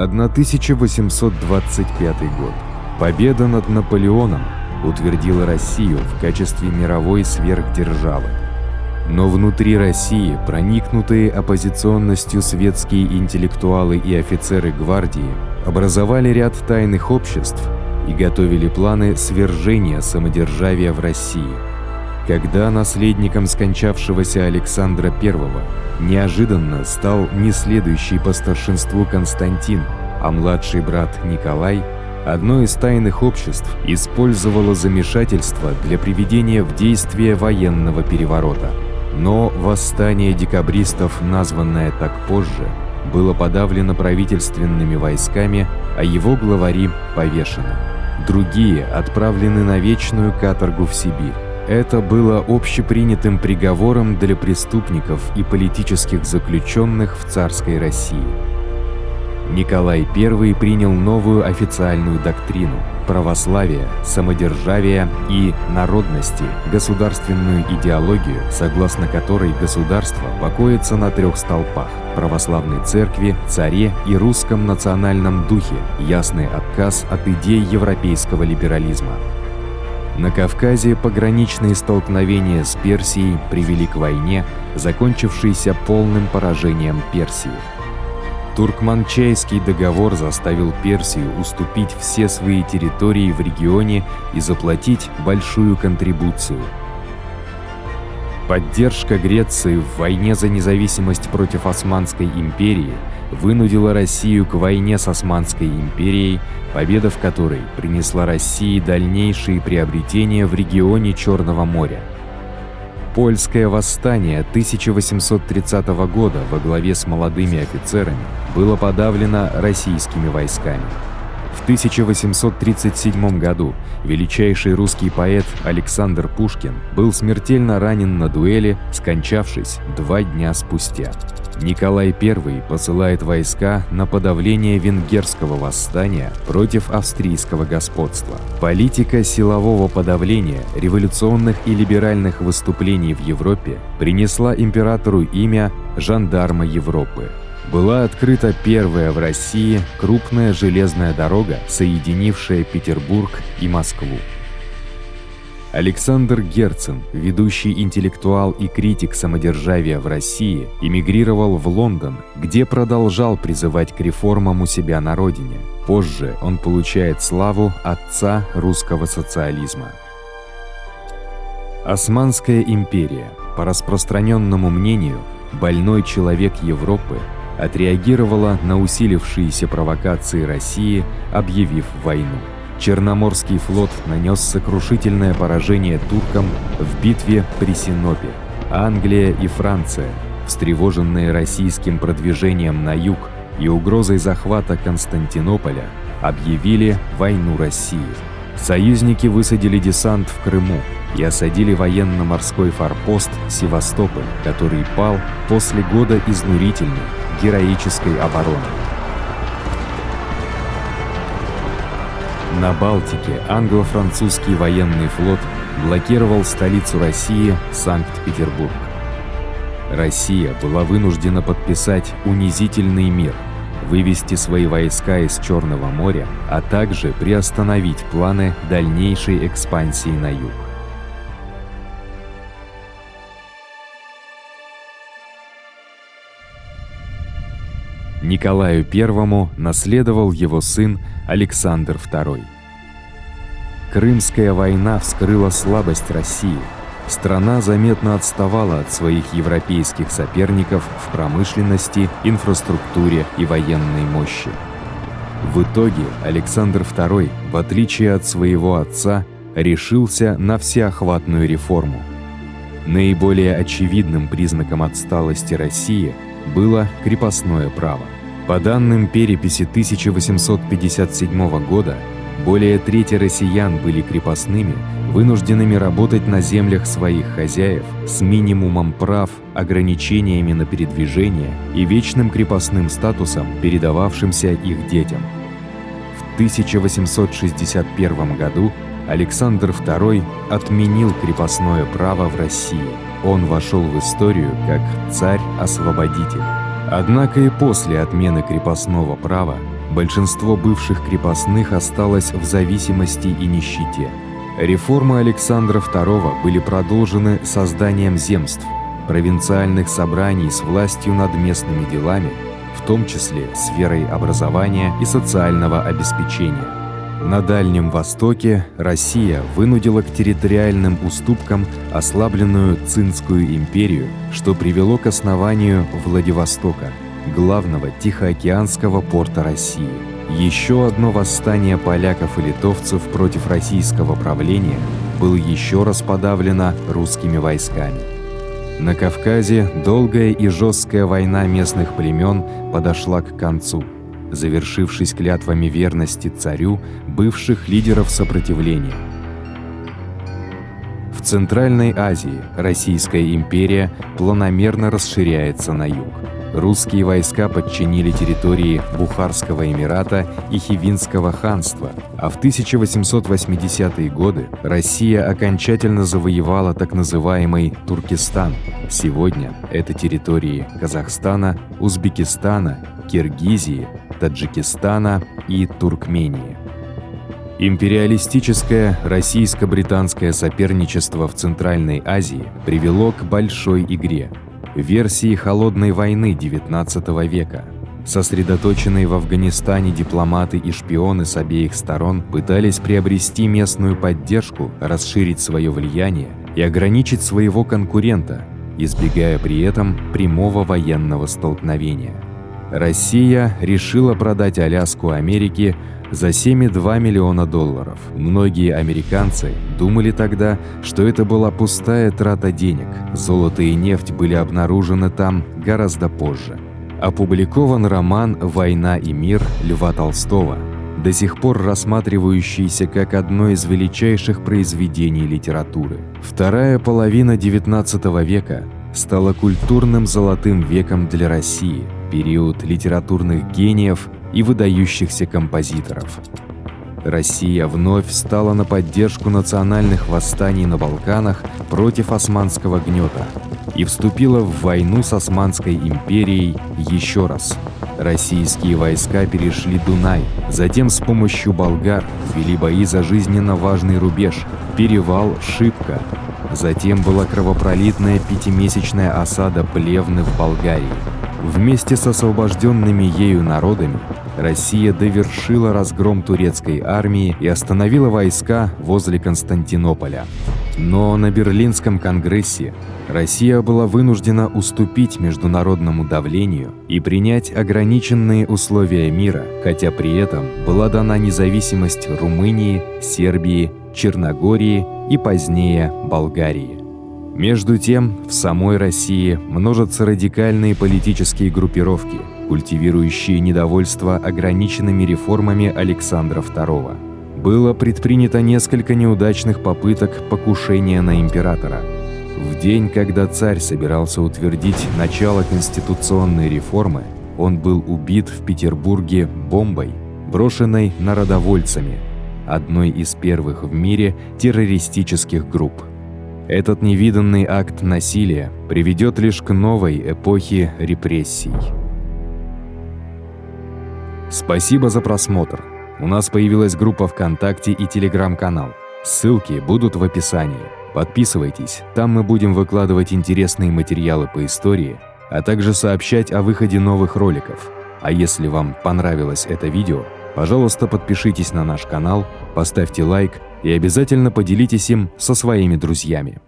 1825 год. Победа над Наполеоном утвердила Россию в качестве мировой сверхдержавы. Но внутри России проникнутые оппозиционностью светские интеллектуалы и офицеры гвардии образовали ряд тайных обществ и готовили планы свержения самодержавия в России. Когда наследником скончавшегося Александра I неожиданно стал не следующий по старшинству Константин, а младший брат Николай, одно из тайных обществ использовало замешательство для приведения в действие военного переворота. Но восстание декабристов, названное так позже, было подавлено правительственными войсками, а его главари повешены. Другие отправлены на вечную каторгу в Сибирь. Это было общепринятым приговором для преступников и политических заключенных в царской России. Николай I принял новую официальную доктрину православия, самодержавия и народности, государственную идеологию, согласно которой государство покоится на 3 столпах – православной церкви, царе и русском национальном духе, ясный отказ от идей европейского либерализма. На Кавказе пограничные столкновения с Персией привели к войне, закончившейся полным поражением Персии. Туркманчайский договор заставил Персию уступить все свои территории в регионе и заплатить большую контрибуцию. Поддержка Греции в войне за независимость против Османской империи вынудила Россию к войне с Османской империей, победа в которой принесла России дальнейшие приобретения в регионе Черного моря. Польское восстание 1830 года во главе с молодыми офицерами было подавлено российскими войсками. В 1837 году величайший русский поэт Александр Пушкин был смертельно ранен на дуэли, скончавшись 2 дня спустя. Николай I посылает войска на подавление венгерского восстания против австрийского господства. Политика силового подавления революционных и либеральных выступлений в Европе принесла императору имя «Жандарма Европы». Была открыта первая в России крупная железная дорога, соединившая Петербург и Москву. Александр Герцен, ведущий интеллектуал и критик самодержавия в России, эмигрировал в Лондон, где продолжал призывать к реформам у себя на родине. Позже он получает славу отца русского социализма. Османская империя, по распространенному мнению, больной человек Европы, отреагировала на усилившиеся провокации России, объявив войну. Черноморский флот нанес сокрушительное поражение туркам в битве при Синопе. Англия и Франция, встревоженные российским продвижением на юг и угрозой захвата Константинополя, объявили войну России. Союзники высадили десант в Крыму и осадили военно-морской форпост Севастополь, который пал после года изнурительной, героической обороны. На Балтике англо-французский военный флот блокировал столицу России, Санкт-Петербург. Россия была вынуждена подписать унизительный мир, вывести свои войска из Черного моря, а также приостановить планы дальнейшей экспансии на юг. Николаю I наследовал его сын Александр II. Крымская война вскрыла слабость России. Страна заметно отставала от своих европейских соперников в промышленности, инфраструктуре и военной мощи. В итоге Александр II, в отличие от своего отца, решился на всеохватную реформу. Наиболее очевидным признаком отсталости России было крепостное право. По данным переписи 1857 года, более трети россиян были крепостными, вынужденными работать на землях своих хозяев с минимумом прав, ограничениями на передвижение и вечным крепостным статусом, передававшимся их детям. В 1861 году Александр II отменил крепостное право в России. Он вошел в историю как царь-освободитель. Однако и после отмены крепостного права большинство бывших крепостных осталось в зависимости и нищете. Реформы Александра II были продолжены созданием земств, провинциальных собраний с властью над местными делами, в том числе сферой образования и социального обеспечения. На Дальнем Востоке Россия вынудила к территориальным уступкам ослабленную Цинскую империю, что привело к основанию Владивостока, главного тихоокеанского порта России. Еще одно восстание поляков и литовцев против российского правления было еще раз подавлено русскими войсками. На Кавказе долгая и жесткая война местных племен подошла к концу, завершившись клятвами верности царю бывших лидеров сопротивления. В Центральной Азии Российская империя планомерно расширяется на юг. Русские войска подчинили территории Бухарского Эмирата и Хивинского ханства, а в 1880-е годы Россия окончательно завоевала так называемый Туркестан. Сегодня это территории Казахстана, Узбекистана, Киргизии, Таджикистана и Туркмении. Империалистическое российско-британское соперничество в Центральной Азии привело к большой игре – версии холодной войны XIX века. Сосредоточенные в Афганистане дипломаты и шпионы с обеих сторон пытались приобрести местную поддержку, расширить свое влияние и ограничить своего конкурента, избегая при этом прямого военного столкновения. Россия решила продать Аляску Америке за $7,2 миллиона. Многие американцы думали тогда, что это была пустая трата денег. Золото и нефть были обнаружены там гораздо позже. Опубликован роман «Война и мир» Льва Толстого, до сих пор рассматривающийся как одно из величайших произведений литературы. Вторая половина XIX века стала культурным золотым веком для России, период литературных гениев и выдающихся композиторов. Россия вновь встала на поддержку национальных восстаний на Балканах против османского гнета и вступила в войну с Османской империей еще раз. Российские войска перешли Дунай, затем с помощью болгар вели бои за жизненно важный рубеж – перевал Шипка. Затем была кровопролитная пятимесячная осада Плевны в Болгарии. Вместе с освобожденными ею народами Россия довершила разгром турецкой армии и остановила войска возле Константинополя. Но на Берлинском конгрессе Россия была вынуждена уступить международному давлению и принять ограниченные условия мира, хотя при этом была дана независимость Румынии, Сербии, Черногории и позднее Болгарии. Между тем, в самой России множатся радикальные политические группировки, культивирующие недовольство ограниченными реформами Александра II. Было предпринято несколько неудачных попыток покушения на императора. В день, когда царь собирался утвердить начало конституционной реформы, он был убит в Петербурге бомбой, брошенной народовольцами, одной из первых в мире террористических групп. Этот невиданный акт насилия приведет лишь к новой эпохе репрессий. Спасибо за просмотр. У нас появилась группа ВКонтакте и Телеграм-канал. Ссылки будут в описании. Подписывайтесь, там мы будем выкладывать интересные материалы по истории, а также сообщать о выходе новых роликов. А если вам понравилось это видео, пожалуйста, подпишитесь на наш канал, поставьте лайк и обязательно поделитесь им со своими друзьями.